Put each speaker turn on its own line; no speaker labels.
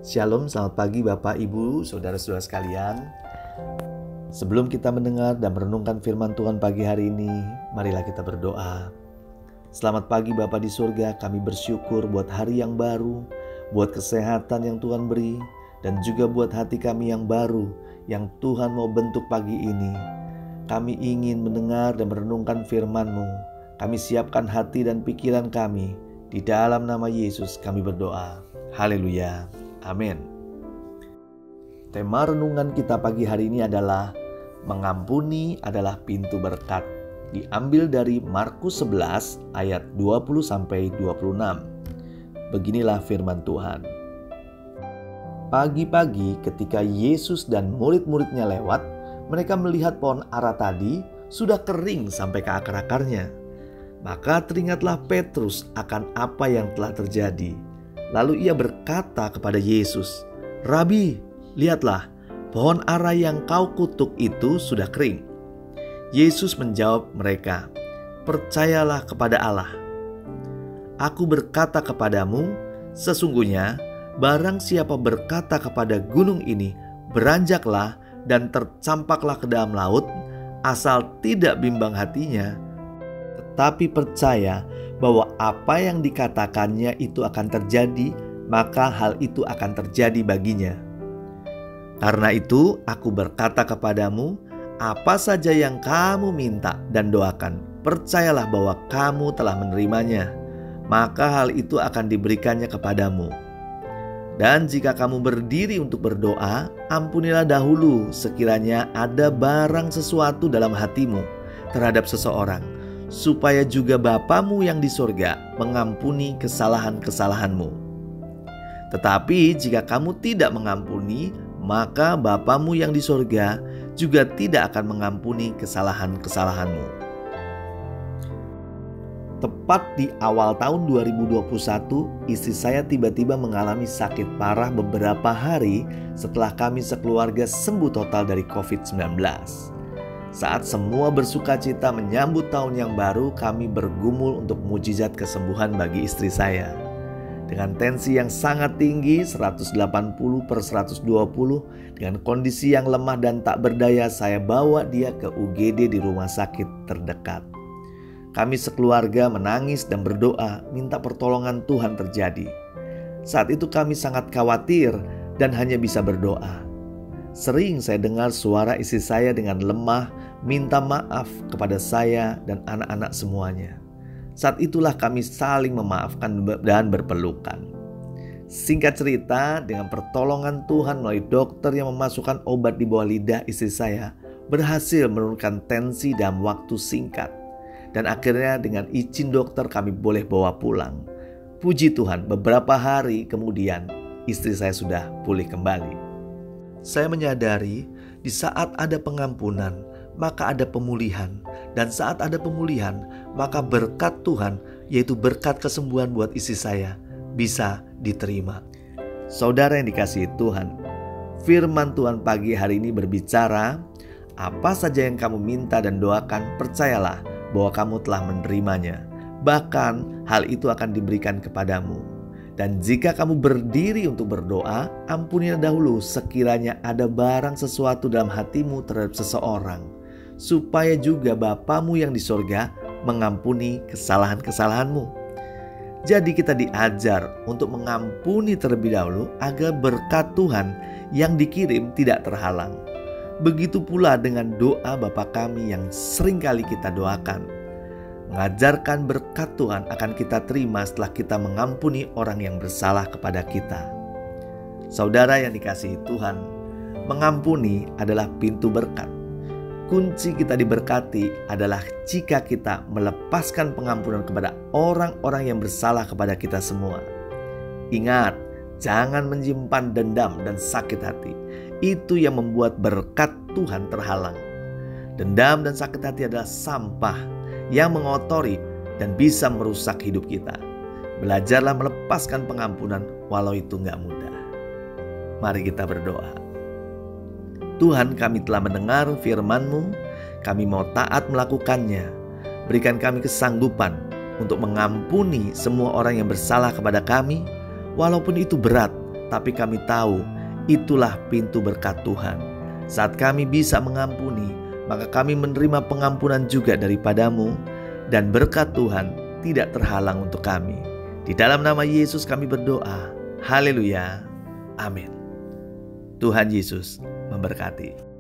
Shalom, selamat pagi Bapak, Ibu, Saudara-saudara sekalian. Sebelum kita mendengar dan merenungkan firman Tuhan pagi hari ini, marilah kita berdoa. Selamat pagi Bapa di surga, kami bersyukur buat hari yang baru, buat kesehatan yang Tuhan beri, dan juga buat hati kami yang baru, yang Tuhan mau bentuk pagi ini. Kami ingin mendengar dan merenungkan firman-Mu. Kami siapkan hati dan pikiran kami. Di dalam nama Yesus kami berdoa. Haleluya. Amin. Tema renungan kita pagi hari ini adalah mengampuni adalah pintu berkat. Diambil dari Markus 11 ayat 20-26. Beginilah firman Tuhan. Pagi-pagi ketika Yesus dan murid-muridnya lewat, mereka melihat pohon ara tadi sudah kering sampai ke akar-akarnya. Maka teringatlah Petrus akan apa yang telah terjadi. Lalu ia berkata kepada Yesus, "Rabi, lihatlah, pohon ara yang kau kutuk itu sudah kering." Yesus menjawab mereka, "Percayalah kepada Allah. Aku berkata kepadamu, sesungguhnya barang siapa berkata kepada gunung ini, beranjaklah dan tercampaklah ke dalam laut, asal tidak bimbang hatinya, tetapi percaya bahwa apa yang dikatakannya itu akan terjadi, maka hal itu akan terjadi baginya. Karena itu aku berkata kepadamu, apa saja yang kamu minta dan doakan, percayalah bahwa kamu telah menerimanya, maka hal itu akan diberikannya kepadamu. Dan jika kamu berdiri untuk berdoa, ampunilah dahulu sekiranya ada barang sesuatu dalam hatimu terhadap seseorang, supaya juga Bapamu yang di sorga mengampuni kesalahan-kesalahanmu. Tetapi jika kamu tidak mengampuni, maka Bapamu yang di sorga juga tidak akan mengampuni kesalahan-kesalahanmu." Tepat di awal tahun 2021, istri saya tiba-tiba mengalami sakit parah beberapa hari setelah kami sekeluarga sembuh total dari COVID-19. Saat semua bersuka cita menyambut tahun yang baru, kami bergumul untuk mujizat kesembuhan bagi istri saya. Dengan tensi yang sangat tinggi, 180/120, dengan kondisi yang lemah dan tak berdaya, saya bawa dia ke UGD di rumah sakit terdekat. Kami sekeluarga menangis dan berdoa, minta pertolongan Tuhan terjadi. Saat itu kami sangat khawatir dan hanya bisa berdoa. Sering saya dengar suara istri saya dengan lemah, minta maaf kepada saya dan anak-anak semuanya. Saat itulah kami saling memaafkan dan berpelukan. Singkat cerita, dengan pertolongan Tuhan melalui dokter yang memasukkan obat di bawah lidah istri saya, berhasil menurunkan tensi dalam waktu singkat. Dan akhirnya dengan izin dokter kami boleh bawa pulang. Puji Tuhan, beberapa hari kemudian istri saya sudah pulih kembali. Saya menyadari di saat ada pengampunan, maka ada pemulihan. Dan saat ada pemulihan, maka berkat Tuhan, yaitu berkat kesembuhan buat istri saya, bisa diterima. Saudara yang dikasihi Tuhan, firman Tuhan pagi hari ini berbicara, apa saja yang kamu minta dan doakan, percayalah bahwa kamu telah menerimanya. Bahkan hal itu akan diberikan kepadamu. Dan jika kamu berdiri untuk berdoa, ampunilah dahulu sekiranya ada barang sesuatu dalam hatimu terhadap seseorang, supaya juga Bapamu yang di sorga mengampuni kesalahan-kesalahanmu. Jadi kita diajar untuk mengampuni terlebih dahulu agar berkat Tuhan yang dikirim tidak terhalang. Begitu pula dengan doa Bapa kami yang sering kali kita doakan. Mengajarkan berkat Tuhan akan kita terima setelah kita mengampuni orang yang bersalah kepada kita. Saudara yang dikasihi Tuhan, mengampuni adalah pintu berkat. Kunci kita diberkati adalah jika kita melepaskan pengampunan kepada orang-orang yang bersalah kepada kita semua. Ingat, jangan menyimpan dendam dan sakit hati. Itu yang membuat berkat Tuhan terhalang. Dendam dan sakit hati adalah sampah yang mengotori dan bisa merusak hidup kita. Belajarlah melepaskan pengampunan walau itu gak mudah. Mari kita berdoa. Tuhan, kami telah mendengar firman-Mu, kami mau taat melakukannya. Berikan kami kesanggupan untuk mengampuni semua orang yang bersalah kepada kami, walaupun itu berat, tapi kami tahu itulah pintu berkat Tuhan. Saat kami bisa mengampuni, maka kami menerima pengampunan juga daripadamu, dan berkat Tuhan tidak terhalang untuk kami. Di dalam nama Yesus kami berdoa. Haleluya. Amin. Tuhan Yesus memberkati.